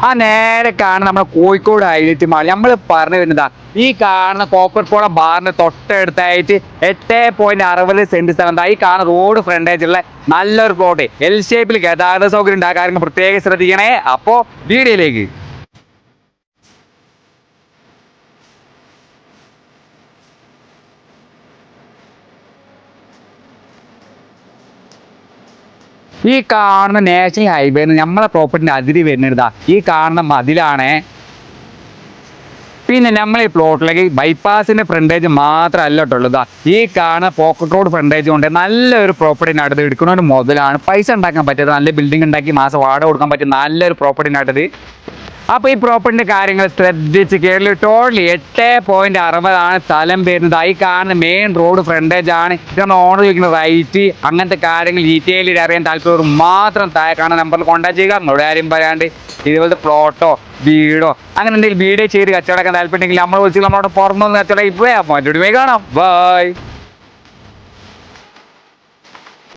ആ നേരെ കാണുന്ന നമ്മുടെ കോഴിക്കോട് ഹൈലൈറ്റ് മാൾ നമ്മൾ പറഞ്ഞു വരുന്നതാ ഈ കാണുന്ന കോപ്പർകോള ബാറിന് തൊട്ടടുത്തായിട്ട് 8.60 സെന്റ് സ്ഥലം. ഈ കാണുന്ന റോഡ് ഫ്രണ്ടേജ് ഉള്ള നല്ലൊരു പ്ലോട്ട് എൽ ഷേപ്പിൽ ഗതാഗത സൗകര്യം ഉണ്ടാക്കാൻ പ്രത്യേകം ശ്രദ്ധിക്കണേ. അപ്പോ വീഡിയോയിലേക്ക്. ഈ കാണുന്ന നാഷണൽ ഹൈവേ നമ്മളെ പ്രോപ്പർട്ടിന്റെ അതിരി വരുന്നതാ ഈ കാണുന്ന മതിലാണ്. പിന്നെ നമ്മൾ ഈ പ്ലോട്ടിലേക്ക് ബൈപ്പാസിന്റെ ഫ്രണ്ടേജ് മാത്രമല്ല കേട്ടുള്ളതാ ഈ കാണുന്ന പോക്കറ്റ് റോഡ് ഫ്രണ്ടേജ് കൊണ്ട് നല്ലൊരു പ്രോപ്പർട്ടിനടുത്ത് എടുക്കുന്ന മുതലാണ് പൈസ ഉണ്ടാക്കാൻ പറ്റിയത്. നല്ല ബിൽഡിംഗ് ഉണ്ടാക്കി മാസം വാടക കൊടുക്കാൻ പറ്റിയ നല്ലൊരു പ്രോപ്പർട്ടിനടുത്ത്. അപ്പോൾ ഈ പ്രോപ്പർട്ടിന്റെ കാര്യങ്ങൾ ശ്രദ്ധിച്ച് കേരള ടോട്ടലി 8.60 സ്ഥലം വരുന്നത്. ഈ കാണുന്ന മെയിൻ റോഡ് ഫ്രണ്ടേജ് ആണ്. ഇതാണ് ഓണർ ചോദിക്കുന്ന റൈറ്റ്. അങ്ങനത്തെ കാര്യങ്ങൾ ഡീറ്റെയിലിൽ അറിയാൻ താല്പര്യം മാത്രം താഴെ കാണുന്ന നമ്പറിൽ കോൺടാക്ട് ചെയ്യുക. നിങ്ങളുടെ കാര്യം പറയാണ്ട് ഇതുപോലത്തെ പ്ലോട്ടോ വീടോ അങ്ങനെ എന്തെങ്കിലും വീഡിയോ ചെയ്ത് കച്ചവടക്കാൻ താല്പര്യമുണ്ടെങ്കിൽ നമ്മൾ വിളിച്ച് നമ്മളോട് പുറമൊന്ന് കച്ചവടം ഇപ്പോഴേ കാണാം. ബൈ.